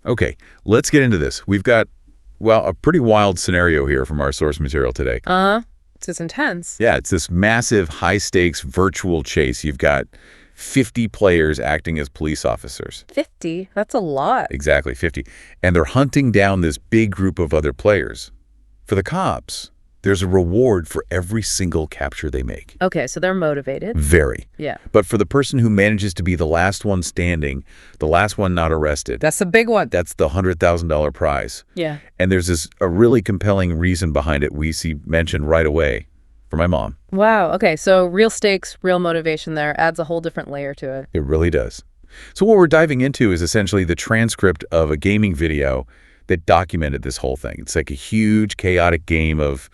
Okay, let's get into this. We've got, well, a pretty wild scenario here from our source material today. It's intense. Yeah, it's this massive, high-stakes virtual chase. You've got 50 players acting as police officers. 50? That's a lot. Exactly, 50. And they're hunting down this big group of other players. For the cops, there's a reward for every single capture they make. Okay, so they're motivated. Very. Yeah. But for the person who manages to be the last one standing, the last one not arrested, That's a big one. that's the $100,000 prize. Yeah. And there's a really compelling reason behind it we see mentioned right away from my mom. Wow. Okay, so real stakes, real motivation there adds a whole different layer to it. It really does. So what we're diving into is essentially the transcript of a gaming video that documented this whole thing. It's like a huge, chaotic game of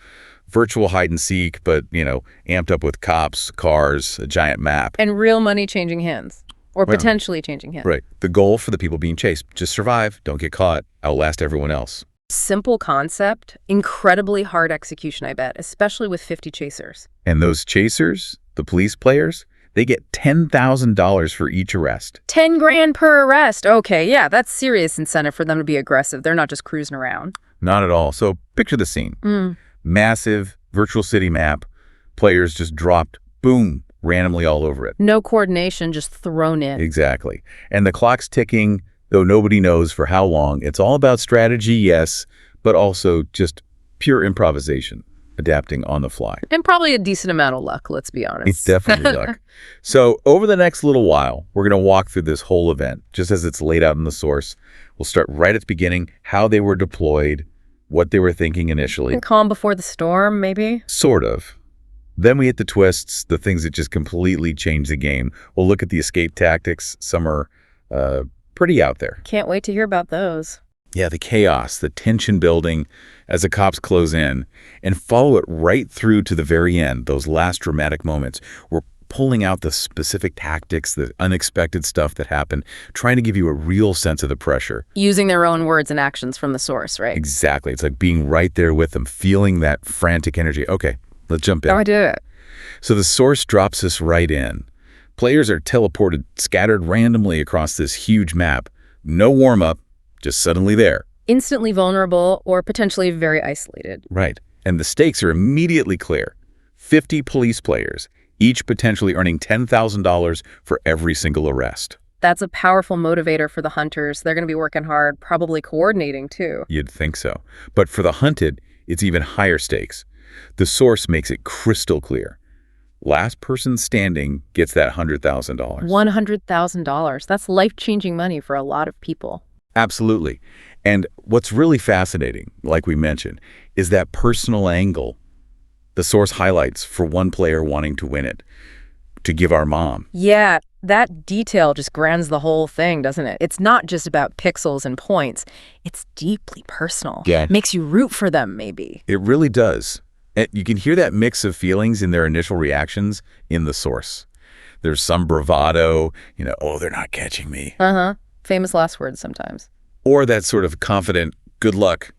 virtual hide and seek, but, amped up with cops, cars, a giant map. And real money changing hands. Or potentially changing hands. Right. The goal for the people being chased, just survive, don't get caught, outlast everyone else. Simple concept, incredibly hard execution, I bet, especially with 50 chasers. And those chasers, the police players, they get $10,000 for each arrest. 10 grand per arrest. Okay, yeah, that's serious incentive for them to be aggressive. They're not just cruising around. Not at all. So picture the scene. Massive virtual city map, players just dropped, boom, randomly all over it. No coordination, just thrown in. Exactly. And the clock's ticking, though nobody knows for how long. It's all about strategy, yes, but also just pure improvisation, adapting on the fly. And probably a decent amount of luck, let's be honest. It's definitely luck. So over the next little while, we're going to walk through this whole event, just as it's laid out in the source. We'll start right at the beginning, how they were deployed, what they were thinking initially. Calm before the storm, maybe? Sort of. Then we hit the twists, the things that just completely change the game. We'll look at the escape tactics. Some are pretty out there. Can't wait to hear about those. Yeah, the chaos, the tension building as the cops close in, and follow it right through to the very end, those last dramatic moments. We're pulling out the specific tactics, the unexpected stuff that happened, trying to give you a real sense of the pressure. Using their own words and actions from the source, right? Exactly. It's like being right there with them, feeling that frantic energy. Okay, let's jump in. Oh, I do it. So the source drops us right in. Players are teleported, scattered randomly across this huge map. No warm-up, just suddenly there. Instantly vulnerable or potentially very isolated. Right. And the stakes are immediately clear. 50 police players, each potentially earning $10,000 for every single arrest. That's a powerful motivator for the hunters. They're going to be working hard, probably coordinating too. You'd think so. But for the hunted, it's even higher stakes. The source makes it crystal clear. Last person standing gets that $100,000. $100,000. That's life-changing money for a lot of people. Absolutely. And what's really fascinating, like we mentioned, is that personal angle the source highlights for one player wanting to win it, to give our mom. Yeah, that detail just grands the whole thing, doesn't it? It's not just about pixels and points. It's deeply personal. Yeah. It makes you root for them, maybe. It really does. And you can hear that mix of feelings in their initial reactions in the source. There's some bravado, oh, they're not catching me. Famous last words sometimes. Or that sort of confident, good luck,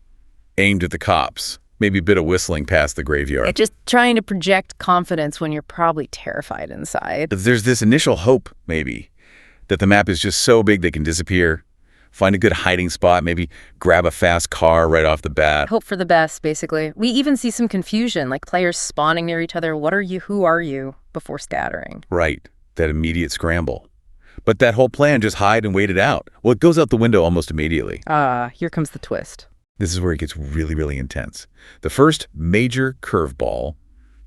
aimed at the cops. Maybe a bit of whistling past the graveyard. Just trying to project confidence when you're probably terrified inside. There's this initial hope, maybe, that the map is just so big they can disappear. Find a good hiding spot, maybe grab a fast car right off the bat. Hope for the best, basically. We even see some confusion, like players spawning near each other. What are you? Who are you? Before scattering. Right. That immediate scramble. But that whole plan, just hide and wait it out. Well, it goes out the window almost immediately. Here comes the twist. This is where it gets really, really intense. The first major curveball,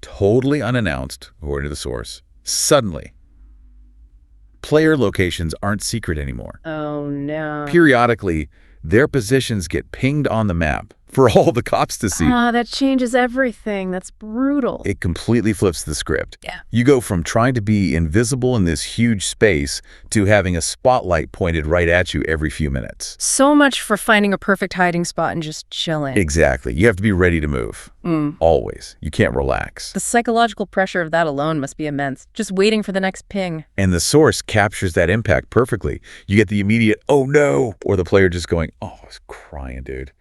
totally unannounced, according to the source, suddenly, player locations aren't secret anymore. Oh, no. Periodically, their positions get pinged on the map for all the cops to see. That changes everything. That's brutal. It completely flips the script. Yeah. You go from trying to be invisible in this huge space to having a spotlight pointed right at you every few minutes. So much for finding a perfect hiding spot and just chilling. Exactly. You have to be ready to move. Always. You can't relax. The psychological pressure of that alone must be immense. Just waiting for the next ping. And the source captures that impact perfectly. You get the immediate, oh no, or the player just going, oh, I was crying, dude.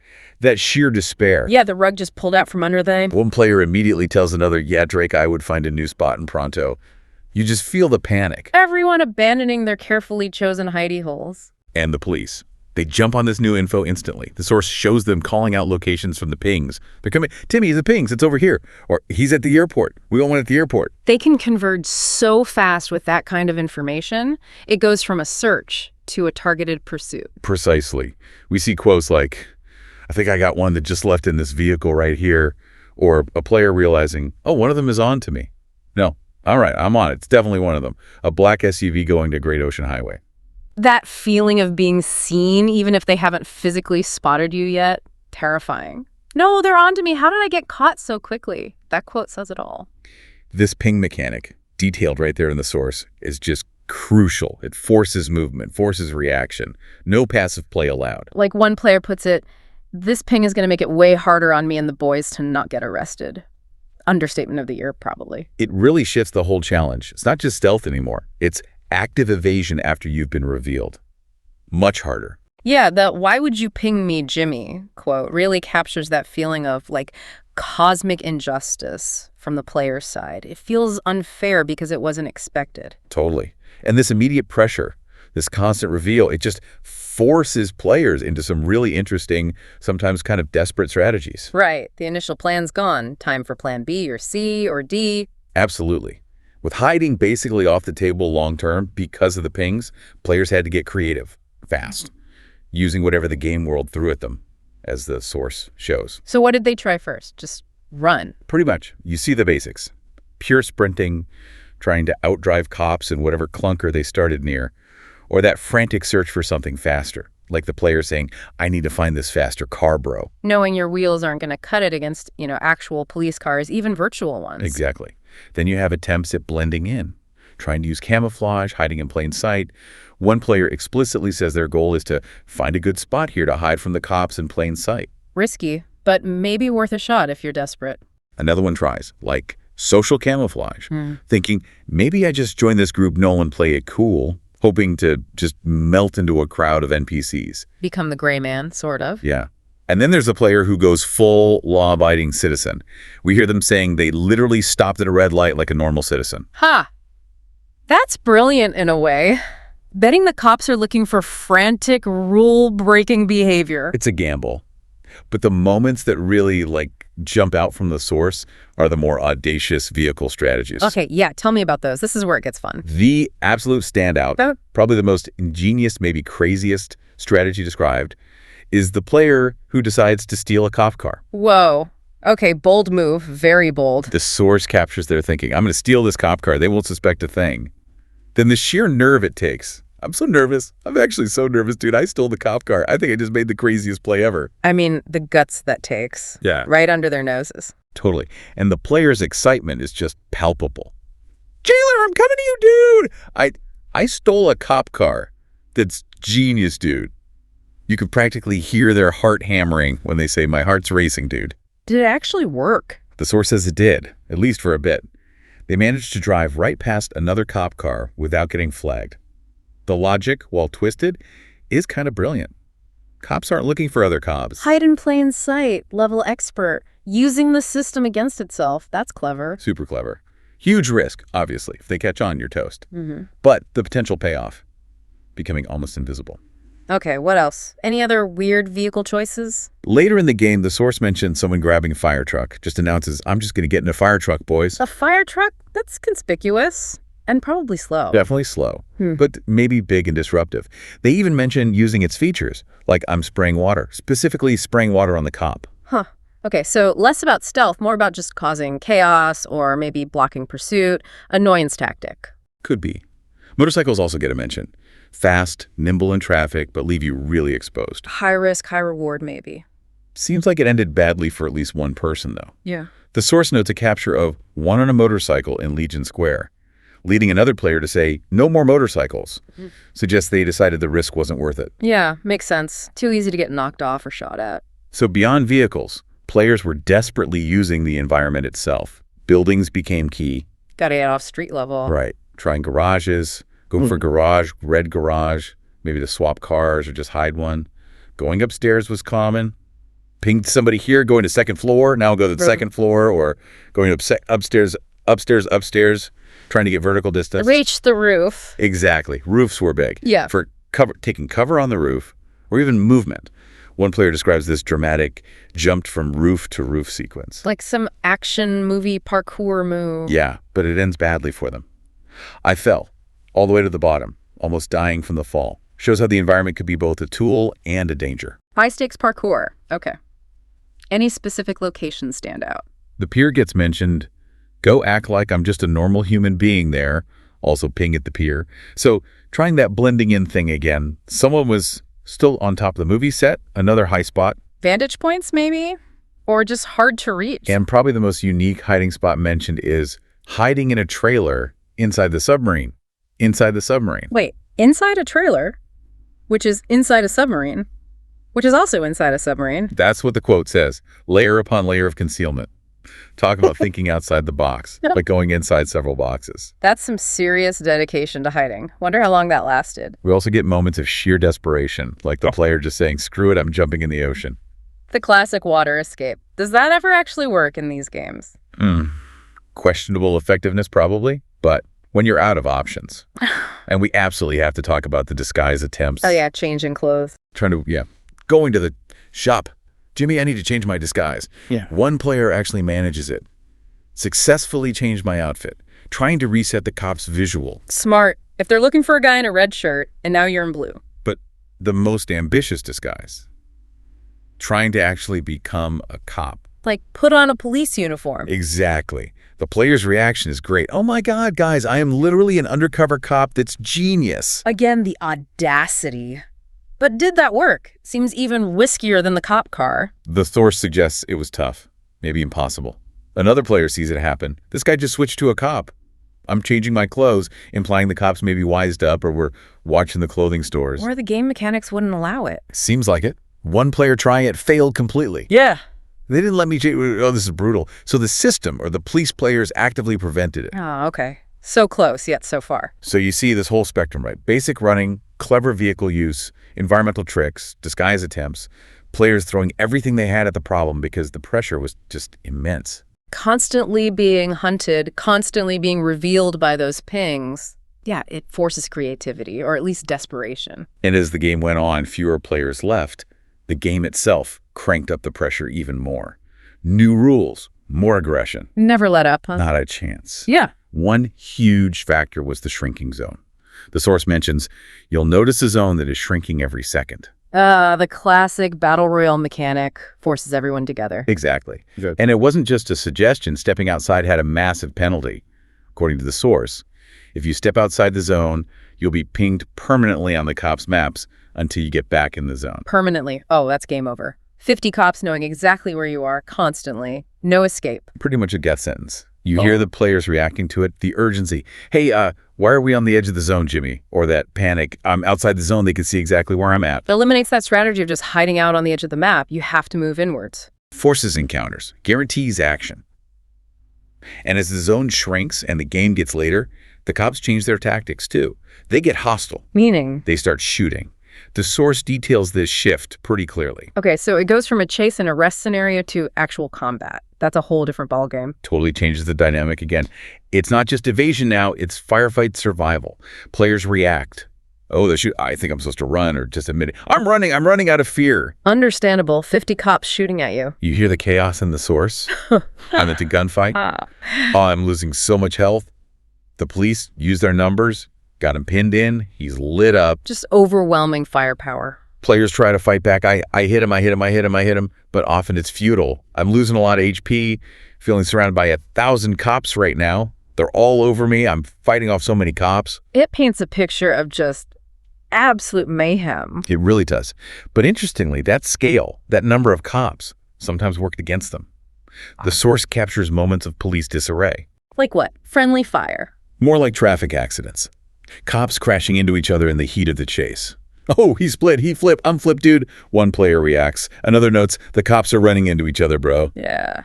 That sheer despair. Yeah, the rug just pulled out from under them. One player immediately tells another, yeah, Drake, I would find a new spot in pronto. You just feel the panic. Everyone abandoning their carefully chosen hidey holes. And the police. They jump on this new info instantly. The source shows them calling out locations from the pings. They're coming, Timmy, the pings, it's over here. Or he's at the airport. We want one at the airport. They can converge so fast with that kind of information. It goes from a search to a targeted pursuit. Precisely. We see quotes like, I think I got one that just left in this vehicle right here. Or a player realizing, oh, one of them is on to me. No, all right, I'm on it. It's definitely one of them. A black SUV going to Great Ocean Highway. That feeling of being seen, even if they haven't physically spotted you yet, terrifying. No, they're on to me. How did I get caught so quickly? That quote says it all. This ping mechanic, detailed right there in the source, is just crucial. It forces movement, forces reaction. No passive play allowed. Like one player puts it, this ping is going to make it way harder on me and the boys to not get arrested. Understatement of the year, probably. It really shifts the whole challenge. It's not just stealth anymore. It's active evasion after you've been revealed. Much harder. Yeah, the "why would you ping me, Jimmy" quote really captures that feeling of, like, cosmic injustice from the player's side. It feels unfair because it wasn't expected. Totally. And this immediate pressure, this constant reveal, it just forces players into some really interesting, sometimes kind of desperate strategies. Right. The initial plan's gone. Time for plan B or C or D. Absolutely. With hiding basically off the table long-term because of the pings, players had to get creative, fast, using whatever the game world threw at them, as the source shows. So what did they try first? Just run? Pretty much. You see the basics. Pure sprinting, trying to outdrive cops in whatever clunker they started near, or that frantic search for something faster, like the player saying, I need to find this faster car, bro. Knowing your wheels aren't going to cut it against, actual police cars, even virtual ones. Exactly. Then you have attempts at blending in, trying to use camouflage, hiding in plain sight. One player explicitly says their goal is to find a good spot here to hide from the cops in plain sight. Risky, but maybe worth a shot if you're desperate. Another one tries, like social camouflage, thinking, maybe I just joined this group, Nolan, play it cool, hoping to just melt into a crowd of NPCs. Become the gray man, sort of. Yeah. And then there's a player who goes full law-abiding citizen. We hear them saying they literally stopped at a red light like a normal citizen. Ha! That's brilliant in a way. Betting the cops are looking for frantic, rule-breaking behavior. It's a gamble. But the moments that really, jump out from the source are the more audacious vehicle strategies. Okay, yeah, tell me about those. This is where it gets fun. The absolute standout, probably the most ingenious, maybe craziest strategy described, is the player who decides to steal a cop car. Whoa. Okay, bold move. Very bold. The source captures their thinking. I'm going to steal this cop car. They won't suspect a thing. Then the sheer nerve it takes. I'm so nervous. I'm actually so nervous, dude. I stole the cop car. I think I just made the craziest play ever. I mean, the guts that takes. Yeah. Right under their noses. Totally. And the player's excitement is just palpable. Jailer, I'm coming to you, dude. I stole a cop car. That's genius, dude. You could practically hear their heart hammering when they say, my heart's racing, dude. Did it actually work? The source says it did, at least for a bit. They managed to drive right past another cop car without getting flagged. The logic, while twisted, is kind of brilliant. Cops aren't looking for other cops. Hide in plain sight, level expert, using the system against itself. That's clever. Super clever. Huge risk, obviously. If they catch on, you're toast. But the potential payoff, becoming almost invisible. Okay, what else? Any other weird vehicle choices? Later in the game, the source mentions someone grabbing a fire truck. Just announces, I'm just going to get in a fire truck, boys. A fire truck? That's conspicuous. And probably slow. Definitely slow, but maybe big and disruptive. They even mention using its features, like I'm spraying water, specifically spraying water on the cop. Huh. Okay, so less about stealth, more about just causing chaos or maybe blocking pursuit, annoyance tactic. Could be. Motorcycles also get a mention. Fast, nimble in traffic, but leave you really exposed. High risk, high reward, maybe. Seems like it ended badly for at least one person, though. Yeah. The source notes a capture of one on a motorcycle in Legion Square, leading another player to say, no more motorcycles. Suggests they decided the risk wasn't worth it. Yeah, makes sense. Too easy to get knocked off or shot at. So beyond vehicles, players were desperately using the environment itself. Buildings became key. Gotta get off street level. Right. Trying garages, go for garage, red garage, maybe to swap cars or just hide one. Going upstairs was common. Pinged somebody here, going to second floor, now go to the second floor, or going upstairs, trying to get vertical distance. Reach the roof. Exactly. Roofs were big. Yeah. For taking cover on the roof, or even movement. One player describes this dramatic jumped from roof to roof sequence. Like some action movie parkour move. Yeah, but it ends badly for them. I fell all the way to the bottom, almost dying from the fall. Shows how the environment could be both a tool and a danger. High-stakes parkour. Okay. Any specific locations stand out? The pier gets mentioned. Go act like I'm just a normal human being there. Also ping at the pier. So trying that blending in thing again. Someone was still on top of the movie set, another high spot. Vantage points, maybe? Or just hard to reach? And probably the most unique hiding spot mentioned is hiding in a trailer inside the submarine. Inside the submarine. Wait, inside a trailer? Which is inside a submarine? Which is also inside a submarine? That's what the quote says. Layer upon layer of concealment. Talk about thinking outside the box, like going inside several boxes. That's some serious dedication to hiding. Wonder how long that lasted. We also get moments of sheer desperation, like the player just saying, screw it, I'm jumping in the ocean. The classic water escape. Does that ever actually work in these games? Questionable effectiveness, probably, but when you're out of options. And we absolutely have to talk about the disguise attempts. Oh yeah, changing clothes. Going to the shop. Jimmy, I need to change my disguise. Yeah. One player actually manages it. Successfully changed my outfit. Trying to reset the cop's visual. Smart. If they're looking for a guy in a red shirt, and now you're in blue. But the most ambitious disguise. Trying to actually become a cop. Like, put on a police uniform. Exactly. The player's reaction is great. Oh my God, guys, I am literally an undercover cop that's genius. Again, the audacity. But did that work? Seems even riskier than the cop car. The source suggests it was tough, maybe impossible. Another player sees it happen. This guy just switched to a cop. I'm changing my clothes, implying the cops may be wised up or were watching the clothing stores. Or the game mechanics wouldn't allow it. Seems like it. One player trying it failed completely. Yeah. They didn't let me change. Oh, this is brutal. So the system or the police players actively prevented it. Oh, okay. So close, yet so far. So you see this whole spectrum, right? Basic running, clever vehicle use, environmental tricks, disguise attempts, players throwing everything they had at the problem because the pressure was just immense. Constantly being hunted, constantly being revealed by those pings. Yeah, it forces creativity, or at least desperation. And as the game went on, fewer players left. The game itself cranked up the pressure even more. New rules, more aggression. Never let up, huh? Not a chance. Yeah. One huge factor was the shrinking zone. The source mentions, you'll notice a zone that is shrinking every second. The classic battle royale mechanic forces everyone together. Exactly. Good. And it wasn't just a suggestion. Stepping outside had a massive penalty. According to the source, if you step outside the zone, you'll be pinged permanently on the cops' maps until you get back in the zone. Permanently. Oh, that's game over. 50 cops knowing exactly where you are constantly. No escape. Pretty much a death sentence. You hear the players reacting to it, the urgency. Hey, why are we on the edge of the zone, Jimmy? Or that panic, I'm outside the zone, they can see exactly where I'm at. It eliminates that strategy of just hiding out on the edge of the map. You have to move inwards. Forces encounters, guarantees action. And as the zone shrinks and the game gets later, the cops change their tactics too. They get hostile. Meaning? They start shooting. The source details this shift pretty clearly. Okay, so it goes from a chase and arrest scenario to actual combat. That's a whole different ballgame. Totally changes the dynamic again. It's not just evasion now, it's firefight survival. Players react. Oh, I think I'm supposed to run, or just admit it. I'm running out of fear. Understandable, 50 cops shooting at you. You hear the chaos in the source? I'm into gunfight. Oh, I'm losing so much health. The police use their numbers, got him pinned in, he's lit up. Just overwhelming firepower. Players try to fight back. I hit him, but often it's futile. I'm losing a lot of HP, feeling surrounded by 1,000 cops right now. They're all over me. I'm fighting off so many cops. It paints a picture of just absolute mayhem. It really does. But interestingly, that scale, that number of cops, sometimes worked against them. The source captures moments of police disarray. Like what? Friendly fire. More like traffic accidents. Cops crashing into each other in the heat of the chase. Oh, he split, he flipped, I'm flipped, dude. One player reacts. Another notes, the cops are running into each other, bro. Yeah.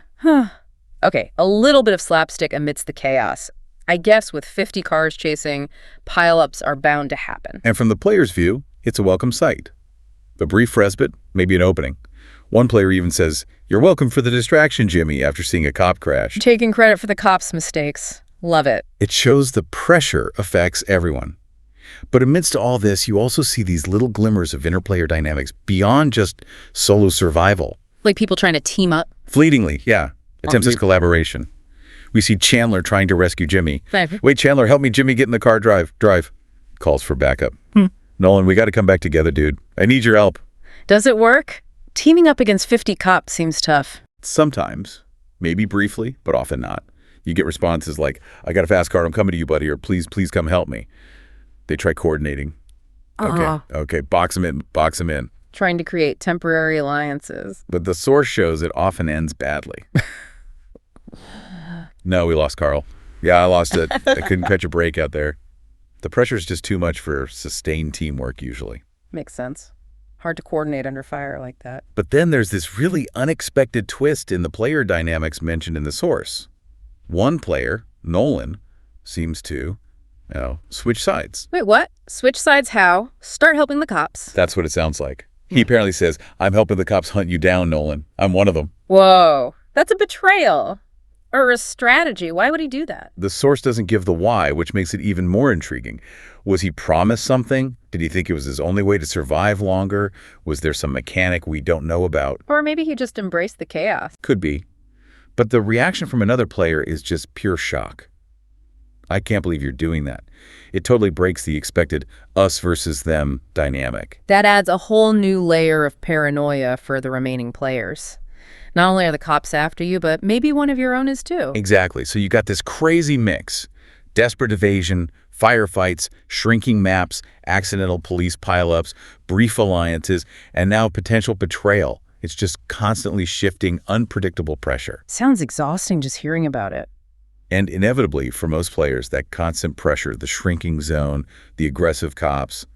Okay, a little bit of slapstick amidst the chaos. I guess with 50 cars chasing, pileups are bound to happen. And from the player's view, it's a welcome sight. A brief respite, maybe an opening. One player even says, "You're welcome for the distraction, Jimmy," after seeing a cop crash. Taking credit for the cops' mistakes. Love it. It shows the pressure affects everyone. But amidst all this, you also see these little glimmers of interplayer dynamics beyond just solo survival. Like people trying to team up. Fleetingly, yeah. Attempts at collaboration. We see Chandler trying to rescue Jimmy. Right. Wait, Chandler, help me. Jimmy, get in the car. Drive. Calls for backup. Nolan, we got to come back together, dude. I need your help. Does it work? Teaming up against 50 cops seems tough. Sometimes. Maybe briefly, but often not. You get responses like, I got a fast car. I'm coming to you, buddy. Or please come help me. They try coordinating. Okay. Box them in. Trying to create temporary alliances. But the source shows it often ends badly. No, we lost Carl. Yeah, I lost it. I couldn't catch a break out there. The pressure is just too much for sustained teamwork usually. Makes sense. Hard to coordinate under fire like that. But then there's this really unexpected twist in the player dynamics mentioned in the source. One player, Nolan, seems to, switch sides. Wait, what? Switch sides how? Start helping the cops. That's what it sounds like. He apparently says, I'm helping the cops hunt you down, Nolan. I'm one of them. Whoa, that's a betrayal. Or a strategy. Why would he do that? The source doesn't give the why, which makes it even more intriguing. Was he promised something? Did he think it was his only way to survive longer? Was there some mechanic we don't know about? Or maybe he just embraced the chaos. Could be. But the reaction from another player is just pure shock. I can't believe you're doing that. It totally breaks the expected us versus them dynamic. That adds a whole new layer of paranoia for the remaining players. Not only are the cops after you, but maybe one of your own is too. Exactly. So you got this crazy mix. Desperate evasion, firefights, shrinking maps, accidental police pileups, brief alliances, and now potential betrayal. It's just constantly shifting, unpredictable pressure. Sounds exhausting just hearing about it. And inevitably, for most players, that constant pressure, the shrinking zone, the aggressive cops,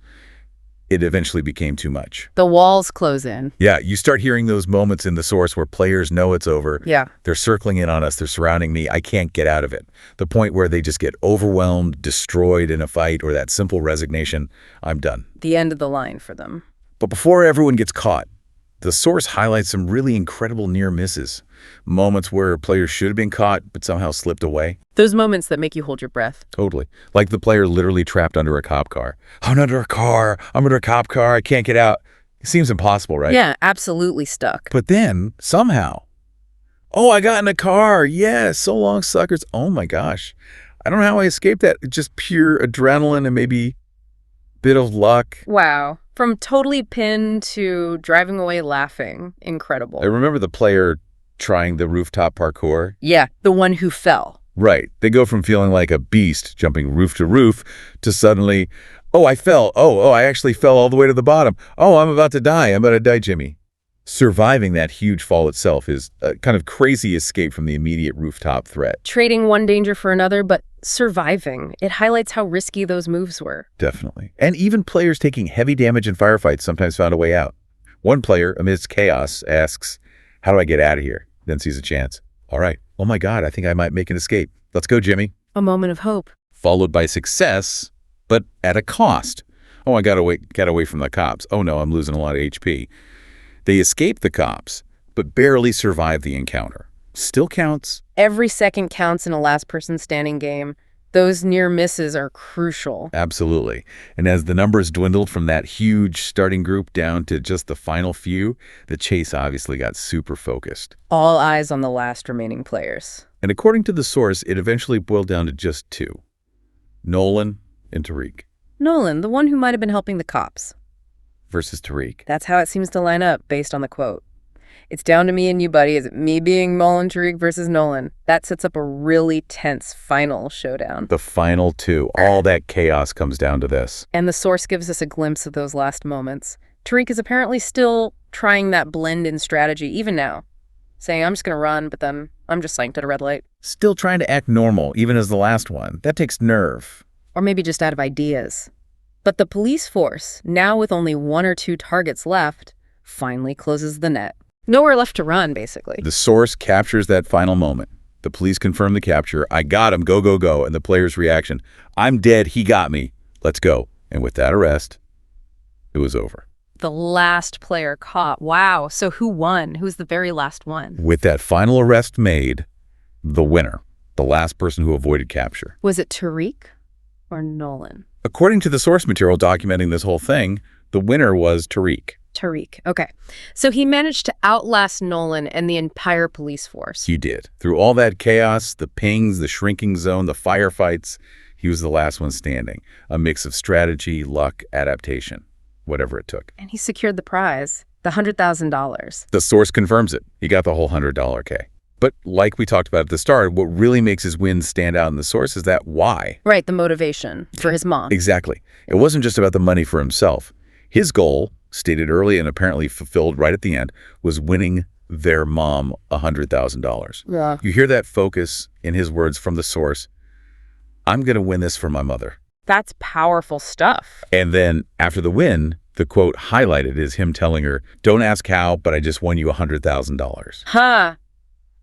it eventually became too much. The walls close in. Yeah, you start hearing those moments in the source where players know it's over. Yeah. They're circling in on us. They're surrounding me. I can't get out of it. The point where they just get overwhelmed, destroyed in a fight, or that simple resignation, I'm done. The end of the line for them. But before everyone gets caught, the source highlights some really incredible near misses. Moments where players should have been caught, but somehow slipped away. Those moments that make you hold your breath. Totally. Like the player literally trapped under a cop car. I'm under a car. I'm under a cop car. I can't get out. It seems impossible, right? Yeah, absolutely stuck. But then, somehow, I got in a car. Yeah, so long, suckers. Oh my gosh. I don't know how I escaped that. It's just pure adrenaline and maybe a bit of luck. Wow. From totally pinned to driving away laughing. Incredible. I remember the player trying the rooftop parkour. Yeah, the one who fell. Right. They go from feeling like a beast jumping roof to roof to suddenly, I fell. I actually fell all the way to the bottom. I'm about to die. I'm about to die, Jimmy. Surviving that huge fall itself is a kind of crazy escape from the immediate rooftop threat. Trading one danger for another, but surviving. It highlights how risky those moves were. Definitely. And even players taking heavy damage in firefights sometimes found a way out. One player, amidst chaos, asks, how do I get out of here? Then sees a chance. All right. Oh my God, I think I might make an escape. Let's go, Jimmy. A moment of hope. Followed by success, but at a cost. I got away from the cops. Oh no, I'm losing a lot of HP. They escape the cops, but barely survive the encounter. Still counts. Every second counts in a last person standing game. Those near misses are crucial. Absolutely. And as the numbers dwindled from that huge starting group down to just the final few, the chase obviously got super focused. All eyes on the last remaining players. And according to the source, it eventually boiled down to just two. Nolan and Tariq. Nolan, the one who might have been helping the cops. Versus Tariq. That's how it seems to line up based on the quote. It's down to me and you, buddy. Is it me being Mullen Tariq versus Nolan? That sets up a really tense final showdown. The final two. All that chaos comes down to this. And the source gives us a glimpse of those last moments. Tariq is apparently still trying that blend-in strategy, even now. Saying, I'm just going to run, but then I'm just psyched at a red light. Still trying to act normal, even as the last one. That takes nerve. Or maybe just out of ideas. But the police force, now with only one or two targets left, finally closes the net. Nowhere left to run, basically. The source captures that final moment. The police confirm the capture. I got him. Go, go, go. And the player's reaction. I'm dead. He got me. Let's go. And with that arrest, it was over. The last player caught. Wow. So who won? Who's the very last one? With that final arrest made, the winner, the last person who avoided capture. Was it Tariq? or Nolan? According to the source material documenting this whole thing, the winner was Tariq. Tariq. Okay. So he managed to outlast Nolan and the entire police force. He did. Through all that chaos, the pings, the shrinking zone, the firefights, he was the last one standing. A mix of strategy, luck, adaptation, whatever it took. And he secured the prize, the $100,000. The source confirms it. He got the whole $100K. But like we talked about at the start, what really makes his win stand out in the source is that why. Right, the motivation for his mom. Exactly. It wasn't just about the money for himself. His goal, stated early and apparently fulfilled right at the end, was winning their mom $100,000. Yeah. You hear that focus in his words from the source. I'm going to win this for my mother. That's powerful stuff. And then after the win, the quote highlighted is him telling her, don't ask how, but I just won you $100,000. Huh.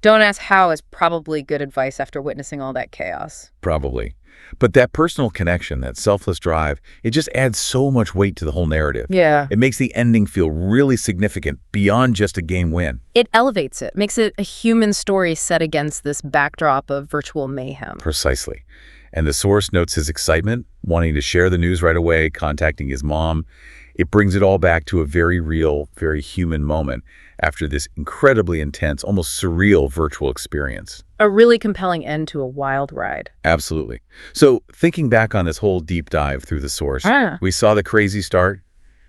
Don't ask how is probably good advice after witnessing all that chaos. Probably. But that personal connection, that selfless drive, it just adds so much weight to the whole narrative. Yeah. It makes the ending feel really significant beyond just a game win. It elevates it, makes it a human story set against this backdrop of virtual mayhem. Precisely. And the source notes his excitement, wanting to share the news right away, contacting his mom. It brings it all back to a very real, very human moment after this incredibly intense, almost surreal virtual experience. A really compelling end to a wild ride. Absolutely. So thinking back on this whole deep dive through the source, we saw the crazy start,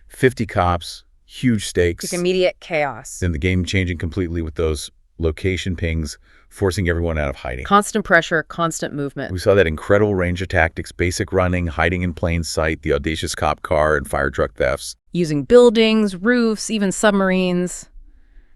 50 cops, huge stakes. Like immediate chaos. Then the game changing completely with those location pings, forcing everyone out of hiding. Constant pressure, constant movement. We saw that incredible range of tactics, basic running, hiding in plain sight, the audacious cop car and fire truck thefts. Using buildings, roofs, even submarines,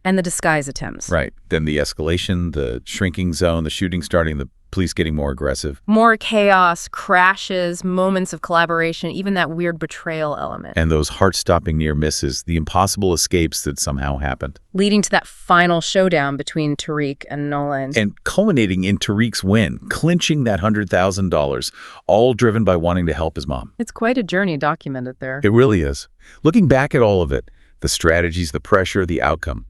and the disguise attempts. Right. Then the escalation, the shrinking zone, the shooting starting, the police getting more aggressive. More chaos, crashes, moments of collaboration, even that weird betrayal element. And those heart-stopping near misses, the impossible escapes that somehow happened. Leading to that final showdown between Tariq and Nolan. And culminating in Tariq's win, clinching that $100,000, all driven by wanting to help his mom. It's quite a journey documented there. It really is. Looking back at all of it, the strategies, the pressure, the outcome,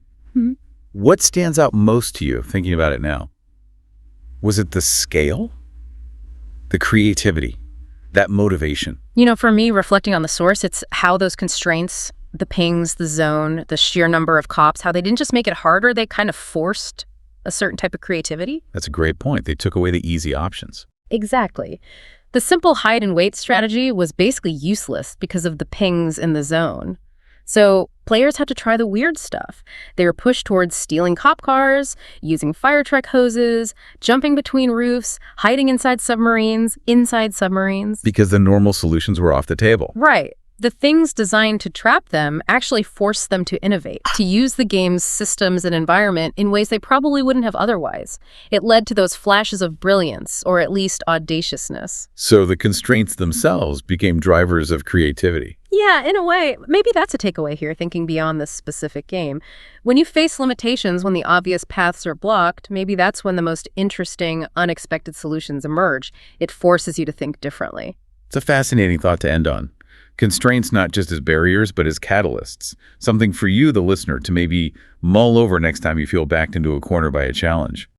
what stands out most to you thinking about it now? Was it the scale? The creativity? That motivation? You know, for me, reflecting on the source, it's how those constraints, the pings, the zone, the sheer number of cops, how they didn't just make it harder, they kind of forced a certain type of creativity. That's a great point. They took away the easy options. Exactly. The simple hide and wait strategy was basically useless because of the pings in the zone. So players had to try the weird stuff. They were pushed towards stealing cop cars, using fire truck hoses, jumping between roofs, hiding inside submarines. Because the normal solutions were off the table. Right. The things designed to trap them actually forced them to innovate, to use the game's systems and environment in ways they probably wouldn't have otherwise. It led to those flashes of brilliance, or at least audaciousness. So the constraints themselves became drivers of creativity. Yeah, in a way. Maybe that's a takeaway here, thinking beyond this specific game. When you face limitations, when the obvious paths are blocked, maybe that's when the most interesting, unexpected solutions emerge. It forces you to think differently. It's a fascinating thought to end on. Constraints not just as barriers, but as catalysts. Something for you, the listener, to maybe mull over next time you feel backed into a corner by a challenge.